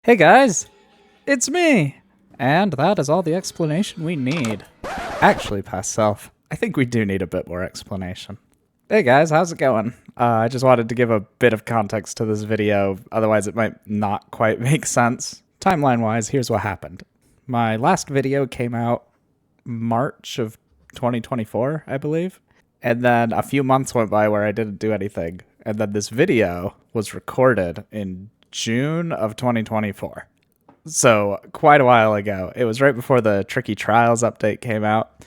Hey guys, it's me! And that is all the explanation we need. Actually, past self, I think we do need a bit more explanation. Hey guys, how's it going? I just wanted to give a bit of context to this video, otherwise it might not quite make sense. Timeline-wise, here's what happened. My last video came out March of 2024, I believe. And then a few months went by where I didn't do anything. And then this video was recorded in June of 2024. So quite a while ago. It was right before the Tricky Trials update came out.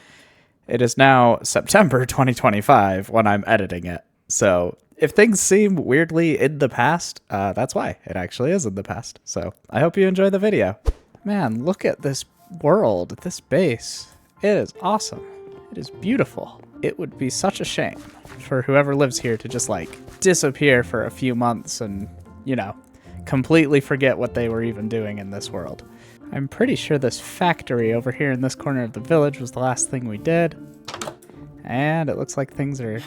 It is now September 2025 when I'm editing it. So if things seem weirdly in the past, that's why. It actually is in the past. So I hope you enjoy the video. Man, look at this world, this base. It is awesome. It is beautiful. It would be such a shame for whoever lives here to just like disappear for a few months and, you know, completely forget what they were even doing in this world. I'm pretty sure this factory over here in this corner of the village was the last thing we did. And it looks like things are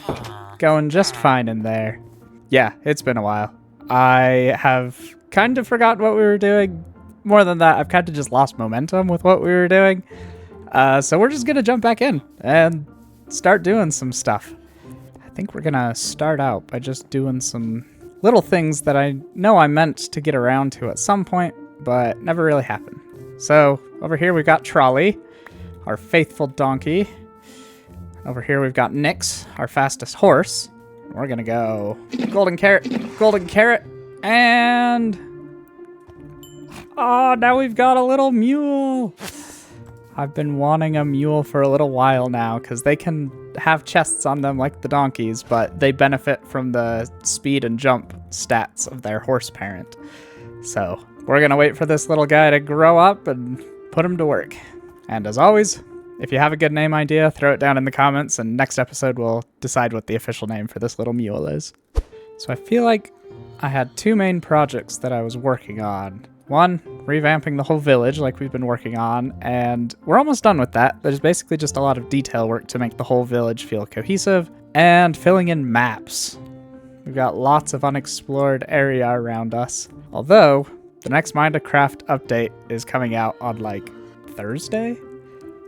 going just fine in there. Yeah, it's been a while. I have kind of forgotten what we were doing. More than that, I've kind of just lost momentum with what we were doing. So we're just going to jump back in and start doing some stuff. I think we're going to start out by just doing some little things that I know I meant to get around to at some point, but never really happened. So over here we've got Trolley, our faithful donkey. Over here we've got Nix, our fastest horse. We're gonna go golden carrot, and oh, now we've got a little mule. I've been wanting a mule for a little while now because they can have chests on them like the donkeys, but they benefit from the speed and jump stats of their horse parent. So we're going to wait for this little guy to grow up and put him to work. And as always, if you have a good name idea, throw it down in the comments, and next episode we'll decide what the official name for this little mule is. So I feel like I had two main projects that I was working on. One, revamping the whole village like we've been working on, and we're almost done with that. There's basically just a lot of detail work to make the whole village feel cohesive, and filling in maps. We've got lots of unexplored area around us. Although, the next Minecraft update is coming out on like Thursday?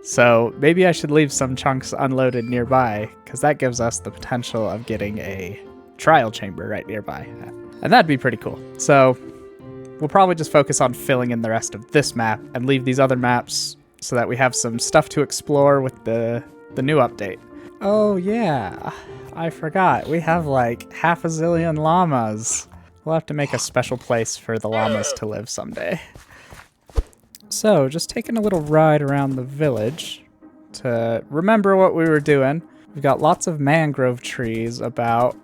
So maybe I should leave some chunks unloaded nearby, because that gives us the potential of getting a trial chamber right nearby. And that'd be pretty cool. So we'll probably just focus on filling in the rest of this map and leave these other maps so that we have some stuff to explore with the new update. Oh yeah, I forgot. We have like half a zillion llamas. We'll have to make a special place for the llamas to live someday. So just taking a little ride around the village to remember what we were doing. We've got lots of mangrove trees about.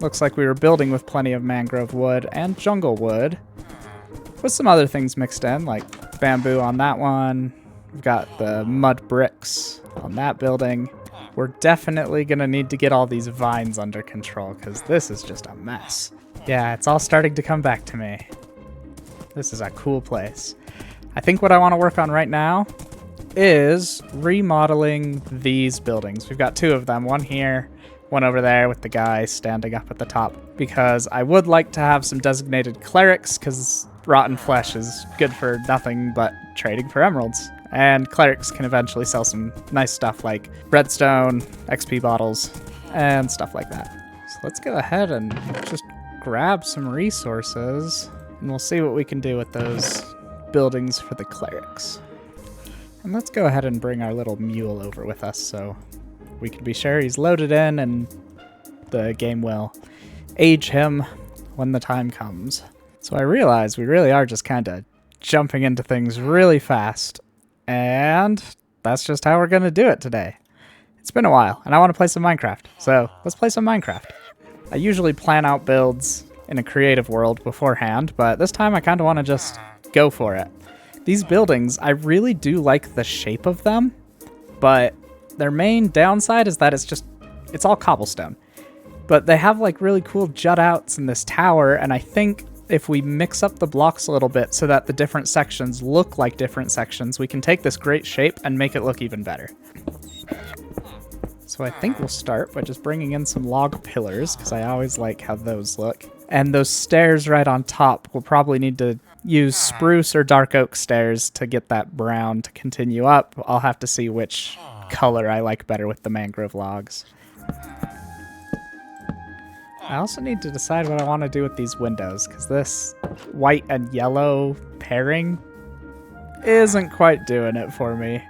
Looks like we were building with plenty of mangrove wood and jungle wood, with some other things mixed in, like bamboo on that one. We've got the mud bricks on that building. We're definitely going to need to get all these vines under control, because this is just a mess. Yeah, it's all starting to come back to me. This is a cool place. I think what I want to work on right now is remodeling these buildings. We've got two of them, one here, one over there with the guy standing up at the top, because I would like to have some designated clerics, because rotten flesh is good for nothing but trading for emeralds. And clerics can eventually sell some nice stuff like redstone, XP bottles, and stuff like that. So let's go ahead and just grab some resources, and we'll see what we can do with those buildings for the clerics. And let's go ahead and bring our little mule over with us so we can be sure he's loaded in and the game will age him when the time comes. So I realize we really are just kind of jumping into things really fast, and that's just how we're going to do it today. It's been a while, and I want to play some Minecraft, so let's play some Minecraft. I usually plan out builds in a creative world beforehand, but this time I kind of want to just go for it. These buildings, I really do like the shape of them, but their main downside is that it's all cobblestone. But they have like really cool jut outs in this tower, and I think if we mix up the blocks a little bit so that the different sections look like different sections, we can take this great shape and make it look even better. So I think we'll start by just bringing in some log pillars, because I always like how those look. And those stairs right on top, we'll probably need to use spruce or dark oak stairs to get that brown to continue up. I'll have to see which color I like better with the mangrove logs. I also need to decide what I want to do with these windows, because this white and yellow pairing isn't quite doing it for me.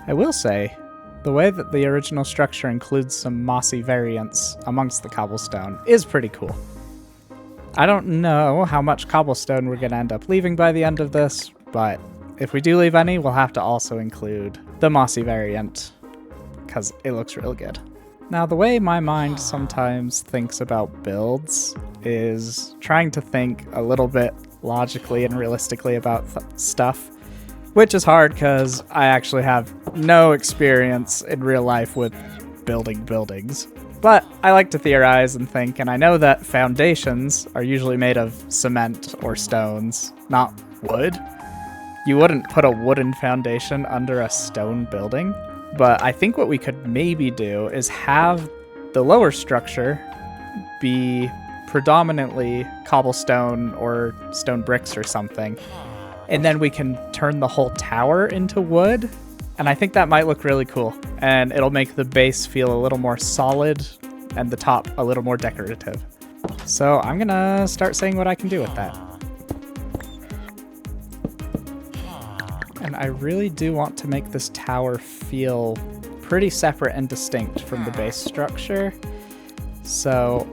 I will say, the way that the original structure includes some mossy variants amongst the cobblestone is pretty cool. I don't know how much cobblestone we're going to end up leaving by the end of this, but if we do leave any, we'll have to also include the mossy variant, because it looks really good. Now, the way my mind sometimes thinks about builds is trying to think a little bit logically and realistically about stuff, which is hard because I actually have no experience in real life with building buildings. But I like to theorize and think, and I know that foundations are usually made of cement or stones, not wood. You wouldn't put a wooden foundation under a stone building, but I think what we could maybe do is have the lower structure be predominantly cobblestone or stone bricks or something, and then we can turn the whole tower into wood. And I think that might look really cool, and it'll make the base feel a little more solid and the top a little more decorative. So I'm gonna start saying what I can do with that. And I really do want to make this tower feel pretty separate and distinct from the base structure. So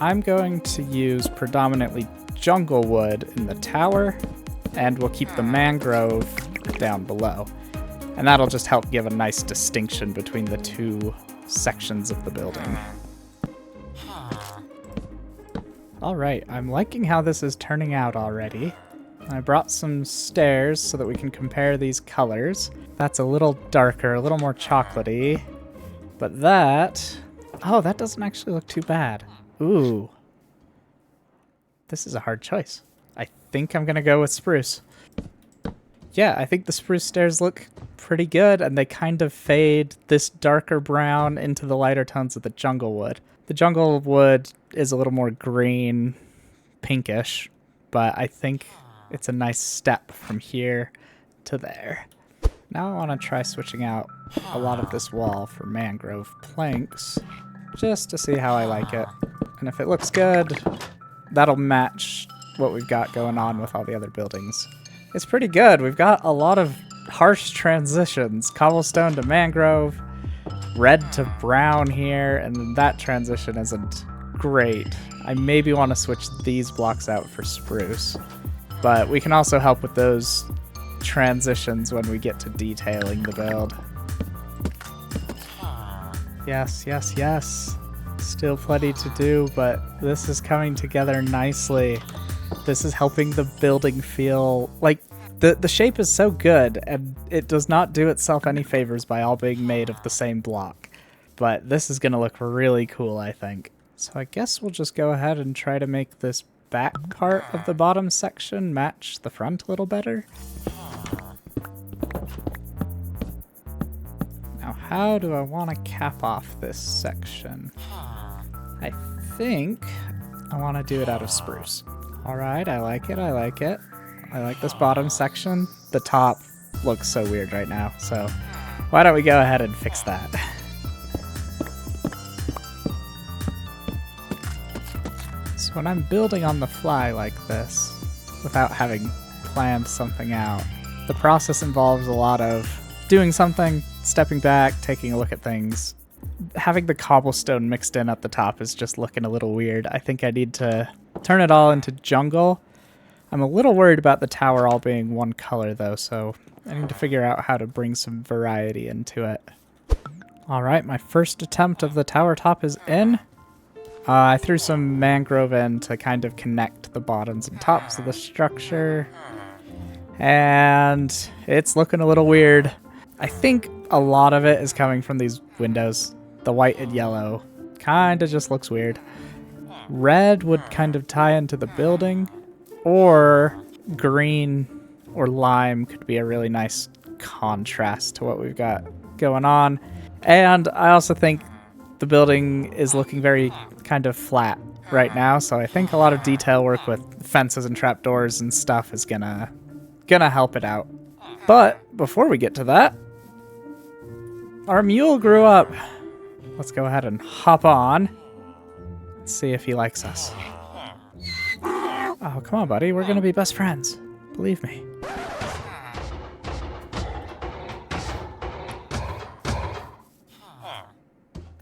I'm going to use predominantly jungle wood in the tower, and we'll keep the mangrove down below. And that'll just help give a nice distinction between the two sections of the building. Alright, I'm liking how this is turning out already. I brought some stairs so that we can compare these colors. That's a little darker, a little more chocolatey. But that... oh, that doesn't actually look too bad. Ooh. This is a hard choice. I think I'm gonna go with spruce. Yeah, I think the spruce stairs look pretty good, and they kind of fade this darker brown into the lighter tones of the jungle wood. The jungle wood is a little more green, pinkish, but I think it's a nice step from here to there. Now I want to try switching out a lot of this wall for mangrove planks, just to see how I like it. And if it looks good, that'll match what we've got going on with all the other buildings. It's pretty good. We've got a lot of harsh transitions. Cobblestone to mangrove, red to brown here, and that transition isn't great. I maybe want to switch these blocks out for spruce, but we can also help with those transitions when we get to detailing the build. Yes, yes, yes. Still plenty to do, but this is coming together nicely. This is helping the building feel like the shape is so good, and it does not do itself any favors by all being made of the same block. But this is going to look really cool, I think. So I guess we'll just go ahead and try to make this back part of the bottom section match the front a little better. Now, how do I want to cap off this section? I think I want to do it out of spruce. Alright, I like it, I like it. I like this bottom section. The top looks so weird right now, so why don't we go ahead and fix that? So when I'm building on the fly like this, without having planned something out, the process involves a lot of doing something, stepping back, taking a look at things. Having the cobblestone mixed in at the top is just looking a little weird. I think I need to turn it all into jungle. I'm a little worried about the tower all being one color though, so I need to figure out how to bring some variety into it. Alright, my first attempt of the tower top is in. I threw some mangrove in to kind of connect the bottoms and tops of the structure. And it's looking a little weird. I think a lot of it is coming from these windows. The white and yellow kind of just looks weird. Red would kind of tie into the building, or green or lime could be a really nice contrast to what we've got going on. And I also think the building is looking very kind of flat right now, so I think a lot of detail work with fences and trapdoors and stuff is gonna help it out. But before we get to that, our mule grew up. Let's go ahead and hop on. Let's see if he likes us. Oh, come on, buddy. We're gonna be best friends. Believe me.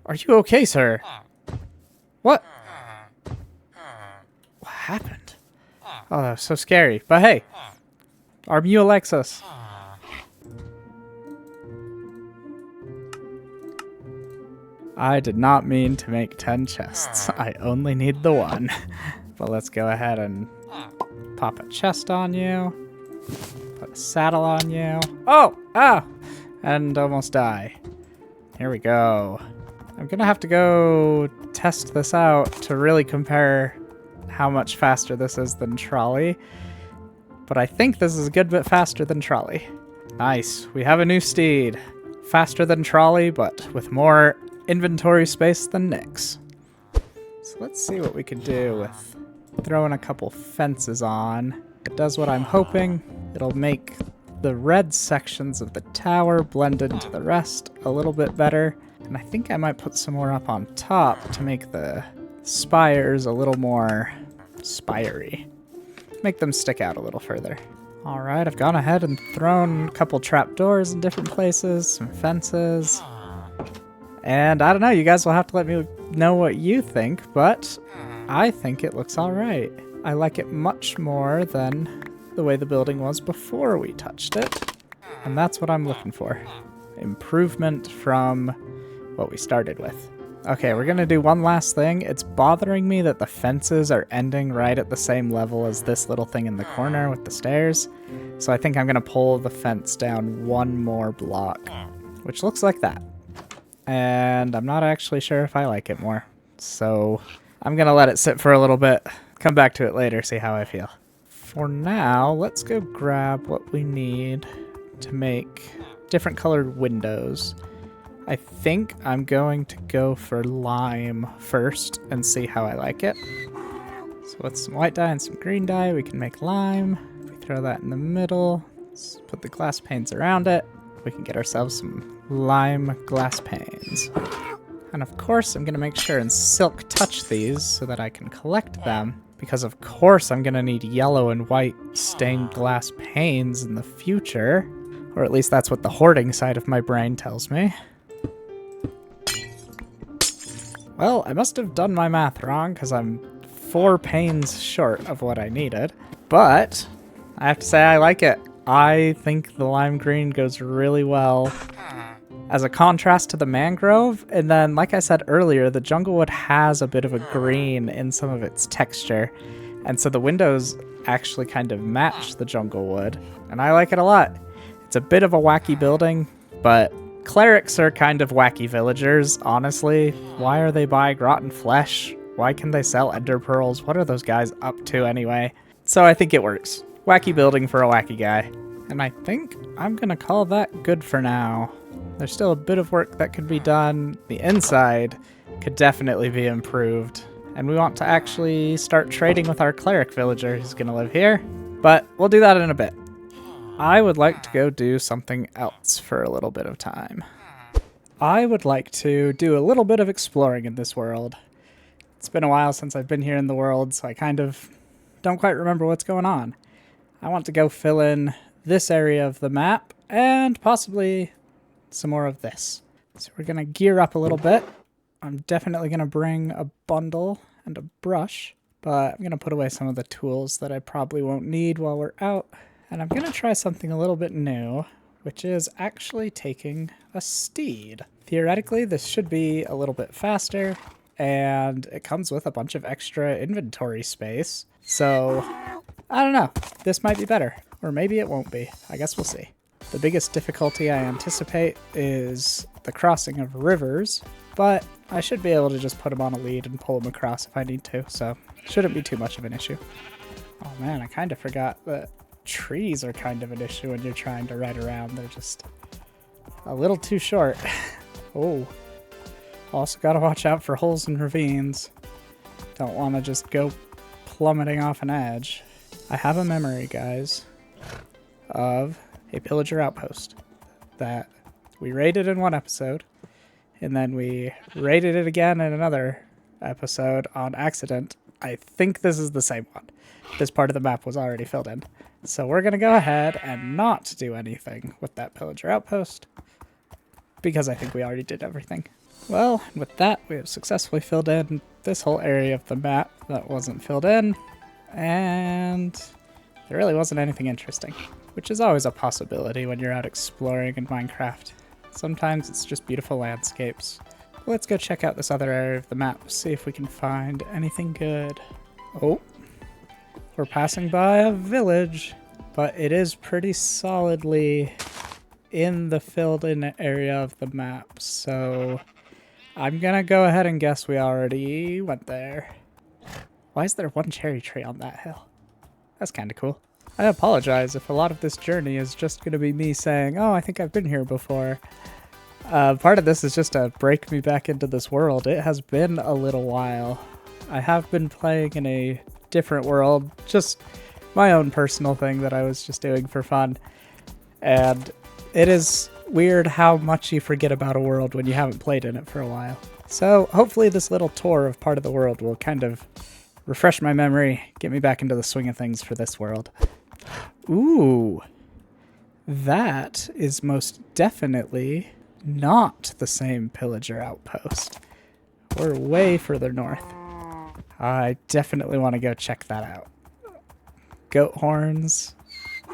Are you okay, sir? What? What happened? Oh, that was so scary. But hey, our mule likes us. I did not mean to make 10 chests. I only need the one. But let's go ahead and pop a chest on you. Put a saddle on you. Oh! Ah! And almost die. Here we go. I'm gonna have to go test this out to really compare how much faster this is than Trolley. But I think this is a good bit faster than Trolley. Nice. We have a new steed. Faster than Trolley, but with more inventory space than Nyx. So let's see what we could do with throwing a couple fences on. It does what I'm hoping. It'll make the red sections of the tower blend into the rest a little bit better. And I think I might put some more up on top to make the spires a little more spiry. Make them stick out a little further. Alright, I've gone ahead and thrown a couple trapdoors in different places, some fences. And I don't know, you guys will have to let me know what you think, but I think it looks alright. I like it much more than the way the building was before we touched it. And that's what I'm looking for. Improvement from what we started with. Okay, we're gonna do one last thing. It's bothering me that the fences are ending right at the same level as this little thing in the corner with the stairs. So I think I'm gonna pull the fence down one more block, which looks like that. And I'm not actually sure if I like it more. So I'm gonna let it sit for a little bit, come back to it later, see how I feel. For now, let's go grab what we need to make different colored windows. I think I'm going to go for lime first and see how I like it. So with some white dye and some green dye, we can make lime. We throw that in the middle. Let's put the glass panes around it. We can get ourselves some lime glass panes. And of course, I'm gonna make sure and silk touch these so that I can collect them, because of course I'm gonna need yellow and white stained glass panes in the future. Or at least that's what the hoarding side of my brain tells me. Well, I must have done my math wrong, because I'm 4 panes short of what I needed. But I have to say I like it. I think the lime green goes really well as a contrast to the mangrove. And then, like I said earlier, the junglewood has a bit of a green in some of its texture. And so the windows actually kind of match the junglewood. And I like it a lot. It's a bit of a wacky building, but clerics are kind of wacky villagers, honestly. Why are they buying rotten flesh? Why can they sell ender pearls? What are those guys up to anyway? So I think it works. Wacky building for a wacky guy. And I think I'm gonna call that good for now. There's still a bit of work that could be done. The inside could definitely be improved. And we want to actually start trading with our cleric villager who's gonna live here. But we'll do that in a bit. I would like to go do something else for a little bit of time. I would like to do a little bit of exploring in this world. It's been a while since I've been here in the world, so I kind of don't quite remember what's going on. I want to go fill in this area of the map and possibly some more of this. So we're going to gear up a little bit. I'm definitely going to bring a bundle and a brush, but I'm going to put away some of the tools that I probably won't need while we're out. And I'm going to try something a little bit new, which is actually taking a steed. Theoretically, this should be a little bit faster, and it comes with a bunch of extra inventory space. So, I don't know. This might be better, or maybe it won't be. I guess we'll see. The biggest difficulty I anticipate is the crossing of rivers, but I should be able to just put them on a lead and pull them across if I need to, so shouldn't be too much of an issue. Oh man, I kind of forgot that trees are kind of an issue when you're trying to ride around. They're just a little too short. Oh. Also gotta watch out for holes and ravines. Don't want to just go plummeting off an edge. I have a memory, guys, of a pillager outpost that we raided in one episode, and then we raided it again in another episode on accident. I think this is the same one. This part of the map was already filled in. So we're going to go ahead and not do anything with that pillager outpost, because I think we already did everything. Well, with that, we have successfully filled in this whole area of the map that wasn't filled in, and there really wasn't anything interesting, which is always a possibility when you're out exploring in Minecraft. Sometimes it's just beautiful landscapes. Let's go check out this other area of the map, see if we can find anything good. Oh, we're passing by a village, but it is pretty solidly in the filled in area of the map, so I'm gonna go ahead and guess we already went there. Why is there one cherry tree on that hill? That's kind of cool. I apologize if a lot of this journey is just gonna be me saying, oh, I think I've been here before. Part of this is just to break me back into this world. It has been a little while. I have been playing in a different world, just my own personal thing that I was just doing for fun. And it is weird how much you forget about a world when you haven't played in it for a while. So hopefully this little tour of part of the world will kind of refresh my memory, get me back into the swing of things for this world. Ooh, that is most definitely not the same pillager outpost. We're way further north. I definitely want to go check that out. Goat horns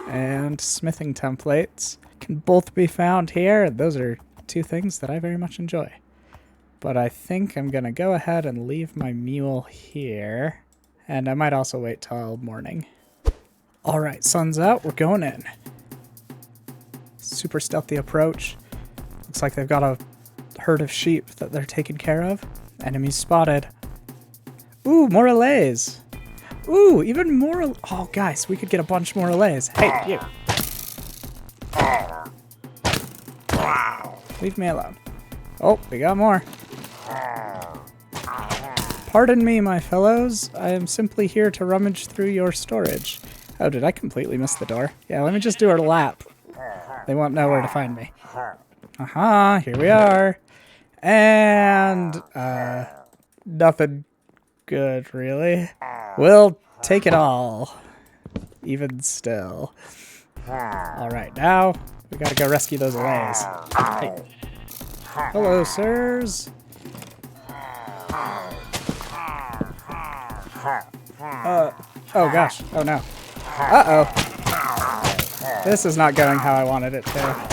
and smithing templates can both be found here. Those are two things that I very much enjoy. But I think I'm going to go ahead and leave my mule here. And I might also wait till morning. Alright, sun's out. We're going in. Super stealthy approach. Looks like they've got a herd of sheep that they're taking care of. Enemies spotted. Ooh, more allays. Ooh, even more. Oh, guys, we could get a bunch more allays. Hey, you. Leave me alone. Oh, we got more. Pardon me, my fellows. I am simply here to rummage through your storage. Oh, did I completely miss the door? Yeah, let me just do a lap. They won't know where to find me. Aha, here we are. And, nothing good, really. We'll take it all. Even still. Alright, now we gotta go rescue those allays. Hey. Hello, sirs. Oh gosh. Oh no. Uh-oh. This is not going how I wanted it to.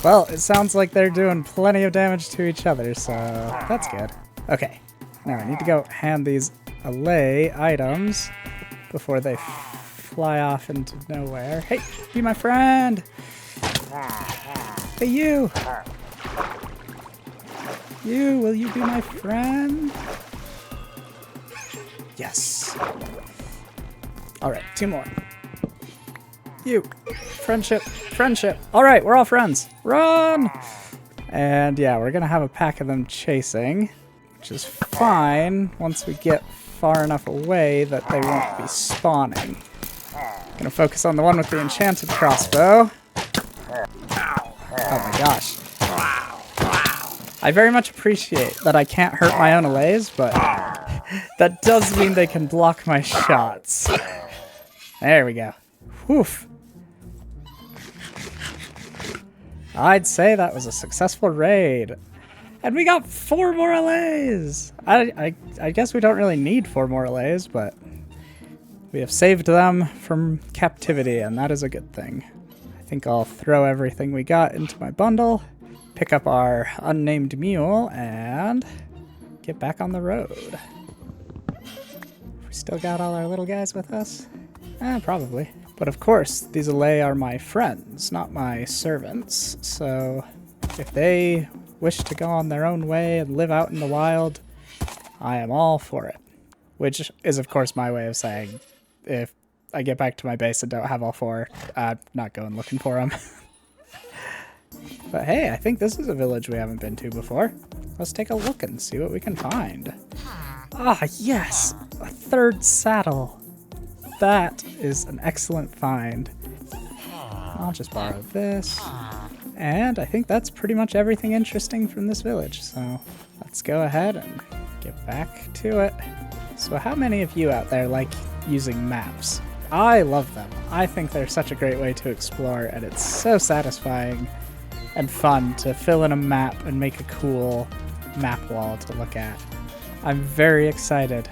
Well, it sounds like they're doing plenty of damage to each other, so that's good. Okay. Now I need to go hand these allay items before they fly off into nowhere. Hey, be my friend! Hey, you! You, will you be my friend? Yes. Alright, two more. You. Friendship. Friendship. Alright, we're all friends. Run! And yeah, we're gonna have a pack of them chasing, which is fine once we get far enough away that they won't be spawning. Gonna focus on the one with the enchanted crossbow. Oh my gosh. I very much appreciate that I can't hurt my own allays, but that does mean they can block my shots. There we go. Woof. I'd say that was a successful raid. And we got 4 more allays! I guess we don't really need 4 more allays, but we have saved them from captivity, and that is a good thing. I think I'll throw everything we got into my bundle, pick up our unnamed mule, and get back on the road. We still got all our little guys with us? Probably. But of course, these allay are my friends, not my servants, so if they wish to go on their own way and live out in the wild, I am all for it. Which is, of course, my way of saying, if I get back to my base and don't have all 4, I'm not going looking for them. But hey, I think this is a village we haven't been to before. Let's take a look and see what we can find. Ah, yes! A third saddle! That is an excellent find. I'll just borrow this. And I think that's pretty much everything interesting from this village, so let's go ahead and get back to it. So how many of you out there like using maps? I love them. I think they're such a great way to explore, and it's so satisfying and fun to fill in a map and make a cool map wall to look at. I'm very excited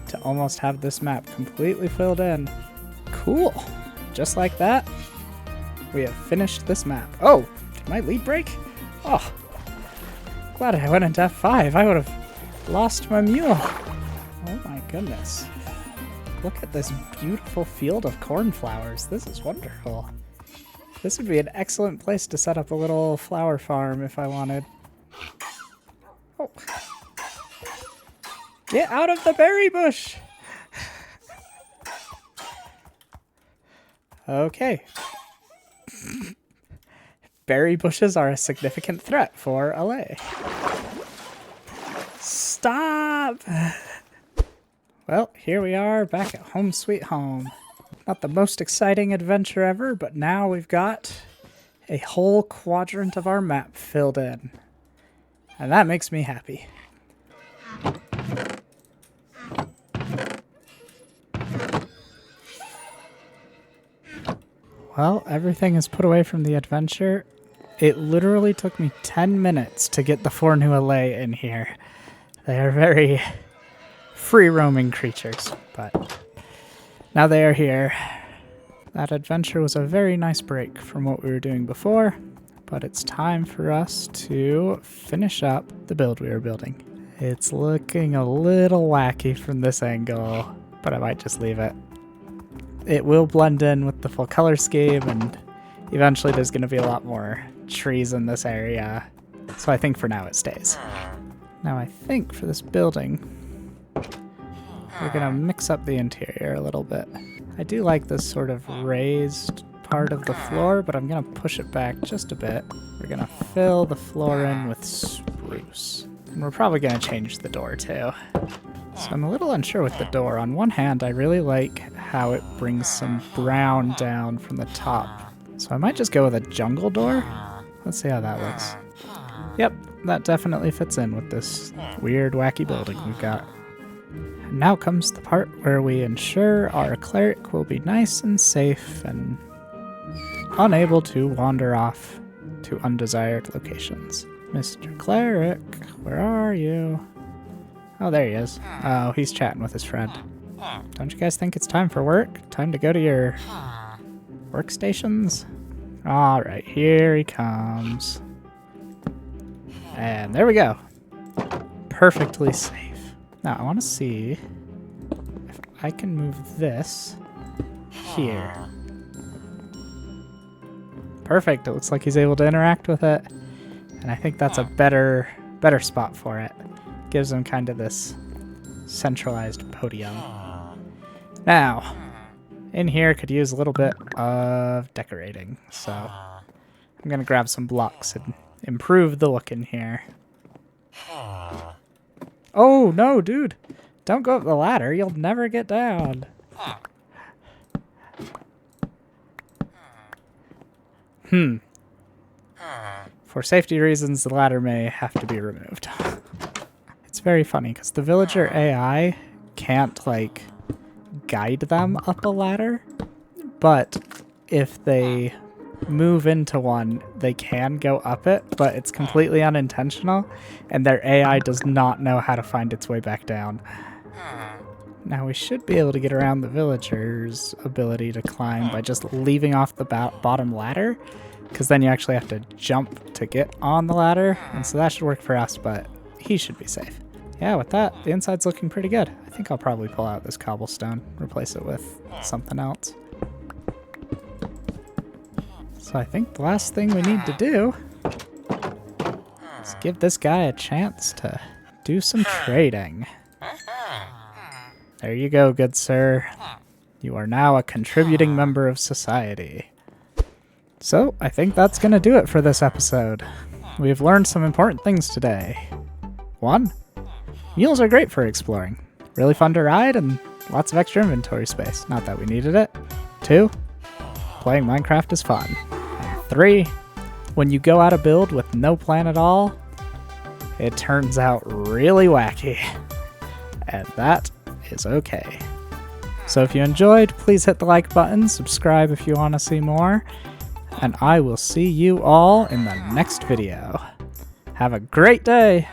to almost have this map completely filled in. Cool. Just like that, we have finished this map. Oh, did my lead break? Oh, glad I went into F5. I would have lost my mule. Oh my goodness. Look at this beautiful field of cornflowers. This is wonderful. This would be an excellent place to set up a little flower farm if I wanted. Oh. Get out of the berry bush! Okay. Berry bushes are a significant threat for LA. Stop! Well, here we are back at home sweet home. Not the most exciting adventure ever, but now we've got a whole quadrant of our map filled in. And that makes me happy. Well, everything is put away from the adventure. It literally took me 10 minutes to get the 4 new LA in here. They are very free-roaming creatures, but now they are here. That adventure was a very nice break from what we were doing before, but it's time for us to finish up the build we were building. It's looking a little wacky from this angle, but I might just leave it. It will blend in with the full color scheme, and eventually there's going to be a lot more trees in this area, so I think for now it stays. Now I think for this building, we're going to mix up the interior a little bit. I do like this sort of raised part of the floor, but I'm going to push it back just a bit. We're going to fill the floor in with spruce. And we're probably going to change the door too. So I'm a little unsure with the door. On one hand, I really like how it brings some brown down from the top. So I might just go with a jungle door. Let's see how that looks. Yep, that definitely fits in with this weird, wacky building we've got. And now comes the part where we ensure our cleric will be nice and safe and unable to wander off to undesired locations. Mr. Cleric, where are you? Oh, there he is. Oh, he's chatting with his friend. Don't you guys think it's time for work? Time to go to your workstations? Alright, here he comes. And there we go. Perfectly safe. Now, I want to see if I can move this here. Perfect. It looks like he's able to interact with it. And I think that's a better spot for it. Gives him kind of this centralized podium. Now, in here could use a little bit of decorating. So I'm going to grab some blocks and improve the look in here. Oh, no, dude. Don't go up the ladder. You'll never get down. For safety reasons, the ladder may have to be removed. It's very funny because the villager AI can't, like, guide them up a ladder, but if they move into one, they can go up it, but it's completely unintentional, and their AI does not know how to find its way back down. Now we should be able to get around the villager's ability to climb by just leaving off the bottom ladder, because then you actually have to jump to get on the ladder, and so that should work for us, but he should be safe. Yeah, with that, the inside's looking pretty good. I think I'll probably pull out this cobblestone, replace it with something else. So I think the last thing we need to do is give this guy a chance to do some trading. There you go, good sir. You are now a contributing member of society. So I think that's going to do it for this episode. We've learned some important things today. 1. Mules are great for exploring. Really fun to ride and lots of extra inventory space. Not that we needed it. 2, playing Minecraft is fun. And 3, when you go out of build with no plan at all, it turns out really wacky. And that is okay. So if you enjoyed, please hit the like button, subscribe if you want to see more, and I will see you all in the next video. Have a great day!